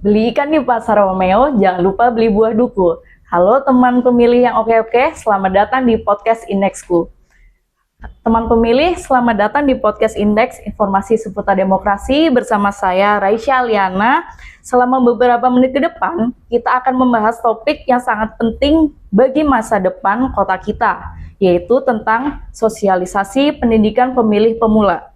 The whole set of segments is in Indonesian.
Beli ikan di Pasar Romeo, jangan lupa beli buah duku. Halo teman pemilih yang oke-oke, selamat datang di podcast Indeksku. Teman pemilih, selamat datang di podcast Indeks Informasi Seputar Demokrasi bersama saya Raisya Aliana. Selama beberapa menit ke depan, kita akan membahas topik yang sangat penting bagi masa depan kota kita, yaitu tentang sosialisasi pendidikan pemilih pemula.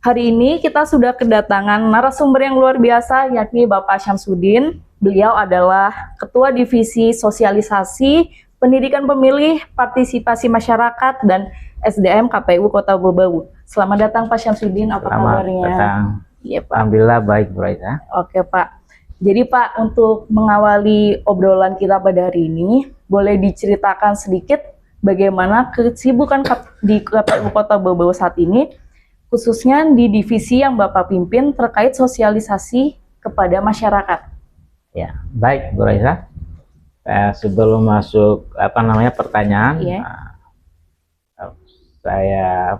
Hari ini kita sudah kedatangan narasumber yang luar biasa, yakni Bapak Syamsuddin. Beliau adalah Ketua Divisi Sosialisasi Pendidikan Pemilih, Partisipasi Masyarakat, dan SDM KPU Kota Bau-Bau. Selamat datang Pak Syamsuddin, apa kabarnya? Selamat datang. Iya Pak. Alhamdulillah baik Bu Raisa. Oke Pak. Jadi Pak, untuk mengawali obrolan kita pada hari ini, boleh diceritakan sedikit bagaimana kesibukan di KPU Kota Bau-Bau saat ini, khususnya di divisi yang Bapak pimpin terkait sosialisasi kepada masyarakat. Ya, baik Bu Raisa. Sebelum masuk pertanyaan, saya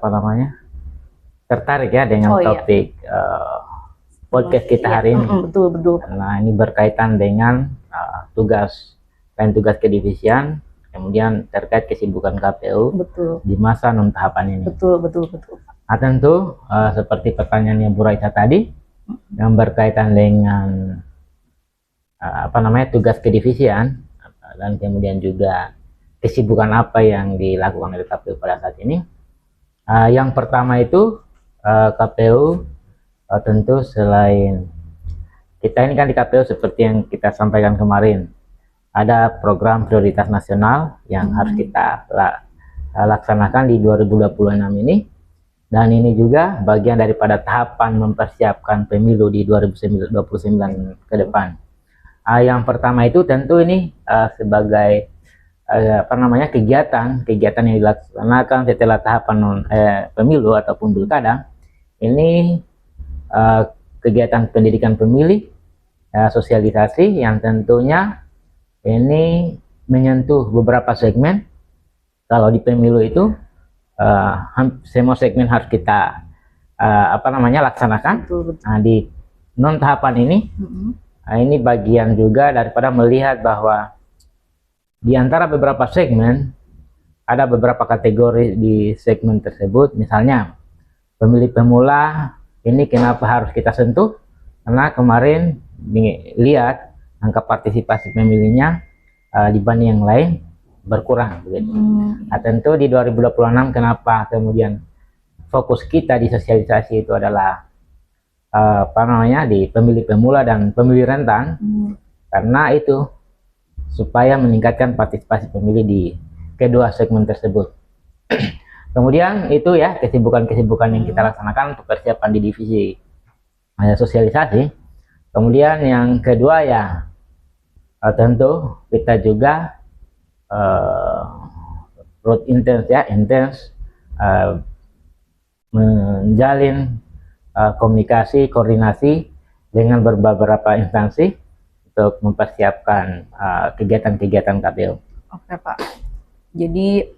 tertarik ya dengan topik podcast kita hari ini. Betul. Nah, ini berkaitan dengan tugas kedivisian, kemudian terkait kesibukan KPU di masa non tahapan ini. Betul. Nah, tentu seperti pertanyaannya Bu Raisa tadi yang berkaitan dengan tugas kedivisian dan kemudian juga kesibukan apa yang dilakukan oleh KPU pada saat ini. Yang pertama itu KPU tentu selain kita ini kan di KPU seperti yang kita sampaikan kemarin, ada program prioritas nasional yang harus kita laksanakan di 2026 ini. Dan ini juga bagian daripada tahapan mempersiapkan pemilu di 2029 ke depan. Yang pertama itu tentu ini sebagai kegiatan yang dilaksanakan setelah tahapan pemilu ataupun pilkada. Ini kegiatan pendidikan pemilih, sosialisasi yang tentunya ini menyentuh beberapa segmen. Kalau di pemilu itu semua segmen harus kita laksanakan. Betul. Nah, di non tahapan ini, ini bagian juga daripada melihat bahwa di antara beberapa segmen ada beberapa kategori di segmen tersebut. Misalnya pemilih pemula ini kenapa harus kita sentuh, karena kemarin dilihat angka partisipasi pemilihnya dibanding yang lain berkurang begitu. Nah, tentu di 2026 kenapa kemudian fokus kita di sosialisasi itu adalah di pemilih pemula dan pemilih rentan, karena itu supaya meningkatkan partisipasi pemilih di kedua segmen tersebut. Kemudian itu ya kesibukan yang kita laksanakan untuk persiapan di divisi sosialisasi. Kemudian yang kedua ya tentu kita juga road intens menjalin komunikasi, koordinasi dengan beberapa instansi untuk mempersiapkan kegiatan-kegiatan KPU. Oke Pak, jadi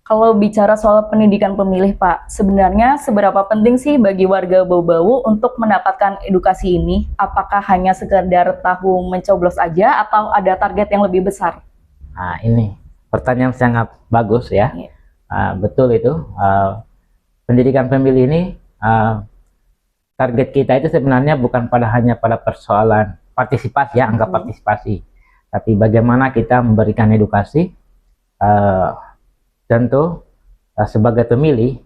kalau bicara soal pendidikan pemilih Pak, sebenarnya seberapa penting sih bagi warga Bau-Bau untuk mendapatkan edukasi ini? Apakah hanya sekedar tahu mencoblos aja atau ada target yang lebih besar? Nah, ini pertanyaan sangat bagus ya. Betul itu. Pendidikan pemilih ini target kita itu sebenarnya bukan hanya pada persoalan partisipasi ya, angka partisipasi, tapi bagaimana kita memberikan edukasi. Tentu sebagai pemilih,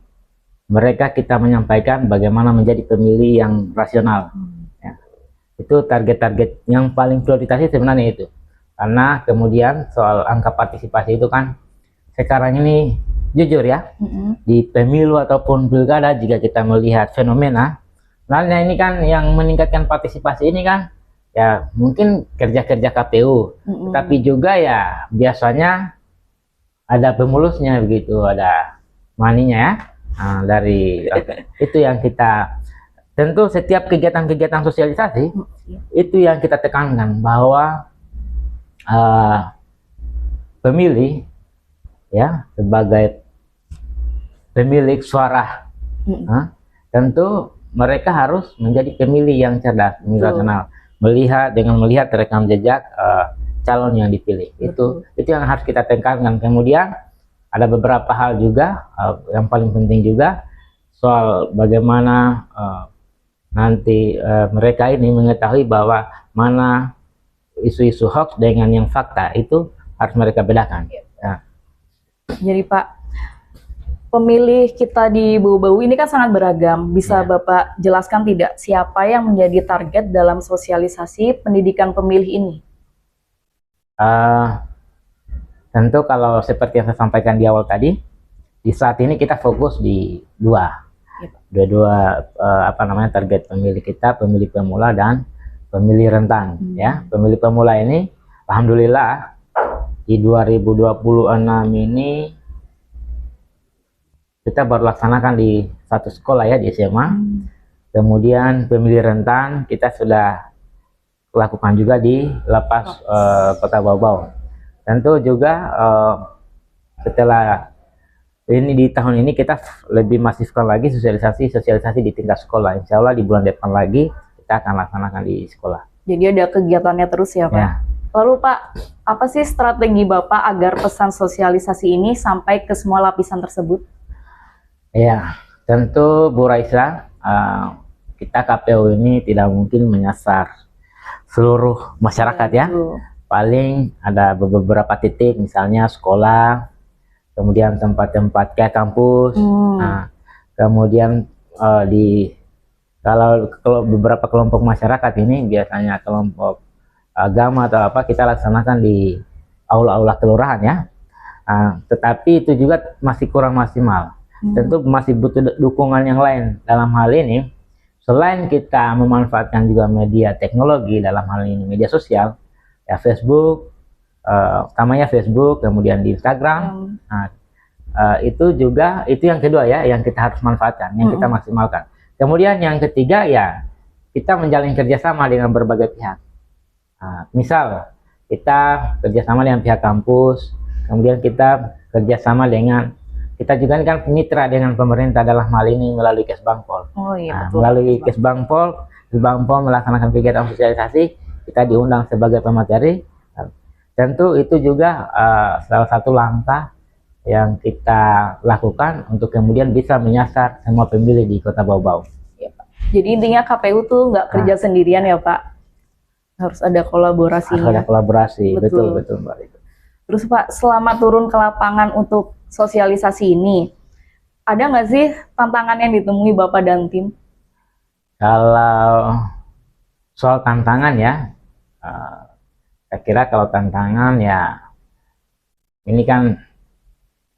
mereka kita menyampaikan bagaimana menjadi pemilih yang rasional. Ya. Itu target-target yang paling prioritas sebenarnya itu. Karena kemudian soal angka partisipasi itu kan sekarang ini jujur ya, di pemilu ataupun pilkada jika kita melihat fenomena, sebenarnya ini kan yang meningkatkan partisipasi ini kan ya mungkin kerja-kerja KPU, tapi juga ya biasanya ada pemulusnya begitu, ada maninya ya. Nah, dari itu yang kita tentu setiap kegiatan-kegiatan sosialisasi itu yang kita tekankan bahwa pemilih ya sebagai pemilik suara, tentu mereka harus menjadi pemilih yang cerdas, pemilih rasional. dengan melihat rekam jejak calon yang dipilih. Itu yang harus kita tekankan. Kemudian ada beberapa hal juga yang paling penting juga soal bagaimana nanti mereka ini mengetahui bahwa mana isu-isu hoax dengan yang fakta, itu harus mereka bedakan. Ya. Jadi Pak, pemilih kita di Bau-Bau ini kan sangat beragam. Bisa Bapak jelaskan tidak siapa yang menjadi target dalam sosialisasi pendidikan pemilih ini? Tentu kalau seperti yang saya sampaikan di awal tadi, di saat ini kita fokus di dua target pemilih kita, pemilih pemula dan pemilih rentan. Ya, pemilih pemula ini, alhamdulillah di 2026 ini kita baru laksanakan di satu sekolah ya, di SMA. Kemudian pemilih rentan kita sudah lakukan juga di Lapas Kota Bau-Bau. Tentu juga setelah ini di tahun ini kita lebih masifkan lagi sosialisasi di tingkat sekolah. Insya Allah di bulan depan lagi kita akan laksanakan di sekolah. Jadi ada kegiatannya terus ya Pak? Ya. Lalu Pak, apa sih strategi Bapak agar pesan sosialisasi ini sampai ke semua lapisan tersebut? Ya, tentu Bu Raisa, kita KPU ini tidak mungkin menyasar seluruh masyarakat ya. Paling ada beberapa titik, misalnya sekolah, kemudian tempat-tempat kayak kampus. Nah, kemudian kalau beberapa kelompok masyarakat ini biasanya kelompok agama atau apa, kita laksanakan di aula-aula kelurahan ya. Tetapi itu juga masih kurang maksimal. Tentu masih butuh dukungan yang lain. Dalam hal ini, selain kita memanfaatkan juga media teknologi, dalam hal ini media sosial, ya Facebook, utamanya Facebook, kemudian di Instagram. Itu yang kedua ya, yang kita harus manfaatkan, yang kita maksimalkan. Kemudian yang ketiga ya, kita menjalin kerjasama dengan berbagai pihak. Misal kita kerjasama dengan pihak kampus, kemudian kita kerjasama dengan, kita juga kan mitra dengan pemerintah dalam hal ini melalui Kesbangpol. Melalui Kesbangpol melaksanakan kegiatan sosialisasi, kita diundang sebagai pemateri. Tentu itu juga salah satu langkah yang kita lakukan untuk kemudian bisa menyasar semua pemilih di Kota Bau-Bau. Ya, Pak. Jadi intinya KPU tuh nggak kerja sendirian ya Pak? Harus ada kolaborasinya. Harus ada kolaborasi, betul Mbak. Terus Pak, selama turun ke lapangan untuk sosialisasi ini, ada nggak sih tantangan yang ditemui Bapak dan tim? Kalau soal tantangan ya, saya kira kalau tantangan ya, ini kan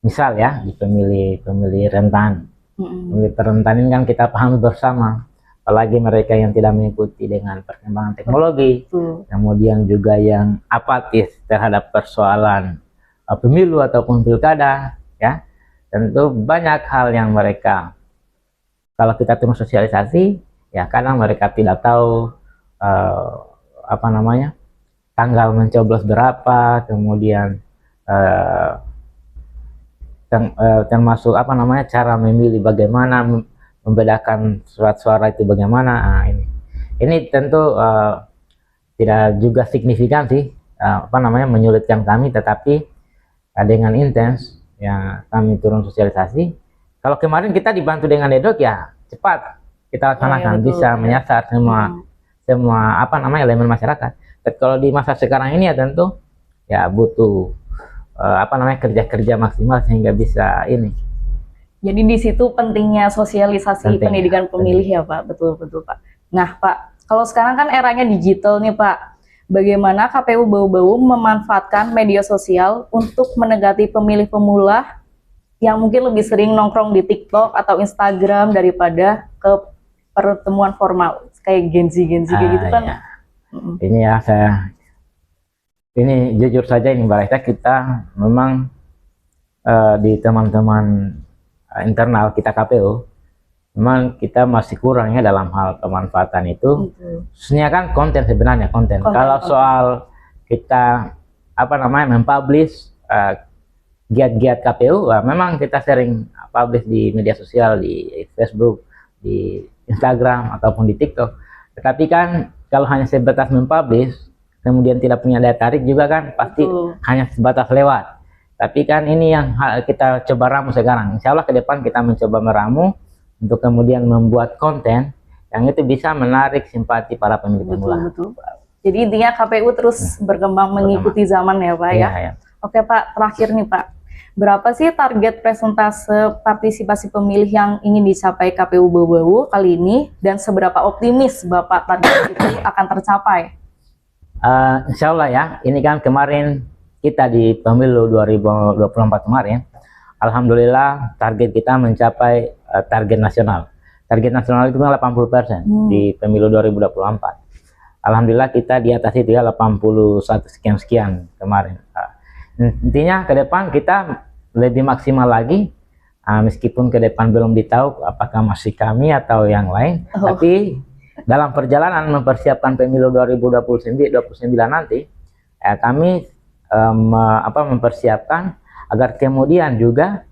misal ya di pemilih rentan. Pemilih rentan ini kan kita pahami bersama, apalagi mereka yang tidak mengikuti dengan perkembangan teknologi, kemudian juga yang apatis terhadap persoalan pemilu ataupun pilkada ya. Tentu banyak hal yang mereka, kalau kita turun sosialisasi ya, kadang mereka tidak tahu tanggal mencoblos berapa, kemudian termasuk cara memilih, bagaimana membedakan surat suara itu bagaimana. Ini tentu tidak juga signifikan sih, menyulitkan kami, tetapi dengan intens yang kami turun sosialisasi. Kalau kemarin kita dibantu dengan Edok ya cepat kita laksanakan, bisa menyasar semua elemen masyarakat. Tapi kalau di masa sekarang ini ya tentu ya butuh kerja-kerja maksimal sehingga bisa ini. Jadi di situ pentingnya sosialisasi pendidikan pemilih ya Pak, betul Pak. Nah Pak, kalau sekarang kan eranya digital nih Pak, bagaimana KPU Bau-Bau memanfaatkan media sosial untuk mendekati pemilih pemula yang mungkin lebih sering nongkrong di TikTok atau Instagram daripada ke pertemuan formal kayak Gen Z kayak gitu kan? Ya. Ini ya ini jujur saja ini Mbak Raisa, kita memang di teman-teman internal kita KPU memang kita masih kurang ya dalam hal pemanfaatan itu. Khususnya kan konten. Kalau soal kita mempublish giat-giat KPU, memang kita sering publish di media sosial, di Facebook, di Instagram ataupun di TikTok. Tetapi kan kalau hanya sebatas mempublish, kemudian tidak punya daya tarik juga kan, pasti hanya sebatas lewat. Tapi kan ini yang kita coba ramu sekarang. Insya Allah ke depan kita mencoba meramu untuk kemudian membuat konten yang itu bisa menarik simpati para pemilih pemula. Betul. Jadi intinya KPU terus berkembang mengikuti zaman ya Pak ya. Oke Pak, terakhir nih Pak. Berapa sih target persentase partisipasi pemilih yang ingin dicapai KPU Bau-Bau kali ini, dan seberapa optimis Bapak target itu akan tercapai? Insya Allah ya, ini kan kemarin kita di pemilu 2024 kemarin, alhamdulillah target kita mencapai target nasional. Target nasional itu kan 80% di pemilu 2024. Alhamdulillah kita di atas itu ya, 81 sekian kemarin. Intinya ke depan kita lebih maksimal lagi, meskipun ke depan belum ditahu apakah masih kami atau yang lain, tapi dalam perjalanan mempersiapkan pemilu 2029 nanti, kami mempersiapkan agar kemudian juga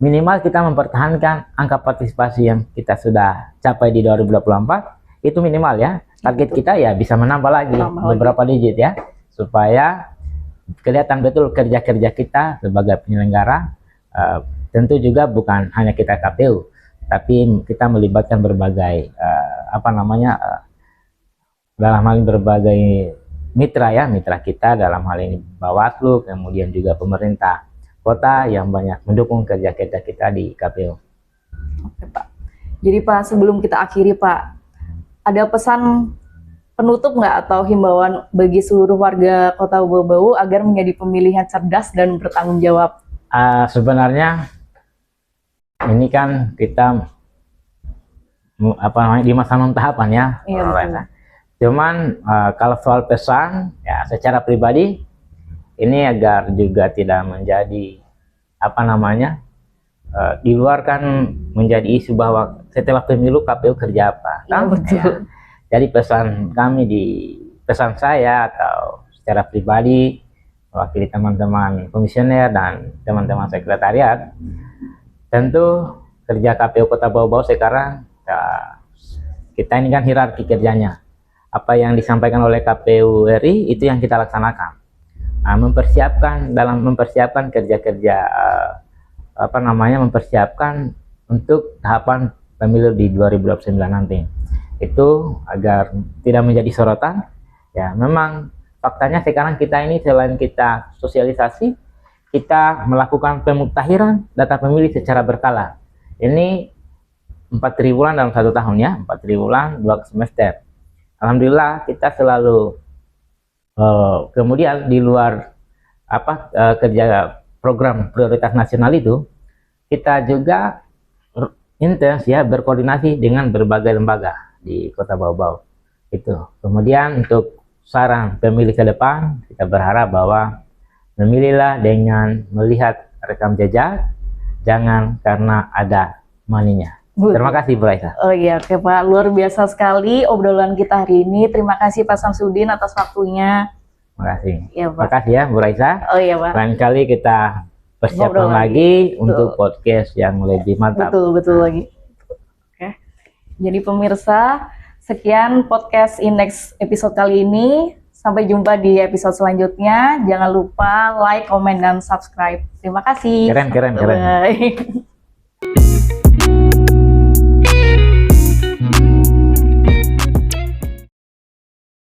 minimal kita mempertahankan angka partisipasi yang kita sudah capai di 2024, itu minimal ya. Target kita ya bisa menambah lagi beberapa digit ya, supaya kelihatan betul kerja-kerja kita sebagai penyelenggara. Tentu juga bukan hanya kita KPU, tapi kita melibatkan berbagai dalam hal ini berbagai mitra kita, dalam hal ini Bawaslu, kemudian juga pemerintah kota yang banyak mendukung kerja-kerja kita di KPU. Oke Pak. Jadi Pak, sebelum kita akhiri Pak, ada pesan penutup nggak atau himbauan bagi seluruh warga Kota Bau-Bau agar menjadi pemilih yang cerdas dan bertanggung jawab? Sebenarnya ini kan kita di masa tahapan ya. Iya, cuman kalau soal pesan ya, secara pribadi ini agar juga tidak menjadi di luar kan menjadi isu bahwa setelah pemilu KPU kerja apa kan? Ya. Jadi pesan saya atau secara pribadi mewakili teman-teman komisioner dan teman-teman sekretariat, tentu kerja KPU Kota Bau-Bau sekarang kita ini kan hierarki kerjanya. Apa yang disampaikan oleh KPU RI itu yang kita laksanakan. Mempersiapkan kerja-kerja mempersiapkan untuk tahapan pemilu di 2029 nanti. Itu agar tidak menjadi sorotan. Ya, memang faktanya sekarang kita ini selain kita sosialisasi, kita melakukan pemuktahiran data pemilih secara berkala. Ini 4 triwulan dalam 1 tahun ya, 4 triwulan 2 semester. Alhamdulillah kita selalu kemudian di luar kerja program prioritas nasional itu, kita juga intens ya berkoordinasi dengan berbagai lembaga di Kota Bau-Bau itu. Kemudian untuk saran pemilih ke depan, kita berharap bahwa memilihlah dengan melihat rekam jejak, jangan karena ada money-nya. Terima kasih Bu Raisa. Oh iya, oke Pak, luar biasa sekali obrolan kita hari ini. Terima kasih Pak Samsudin atas waktunya. Terima kasih. Ya, Pak. Terima kasih ya Bu Raisa. Oh iya Pak. Lain kali kita persiapkan lagi untuk podcast yang lebih mantap. Betul lagi. Oke. Jadi pemirsa, sekian podcast Indeks episode kali ini. Sampai jumpa di episode selanjutnya. Jangan lupa like, komen, dan subscribe. Terima kasih. Keren. Bye.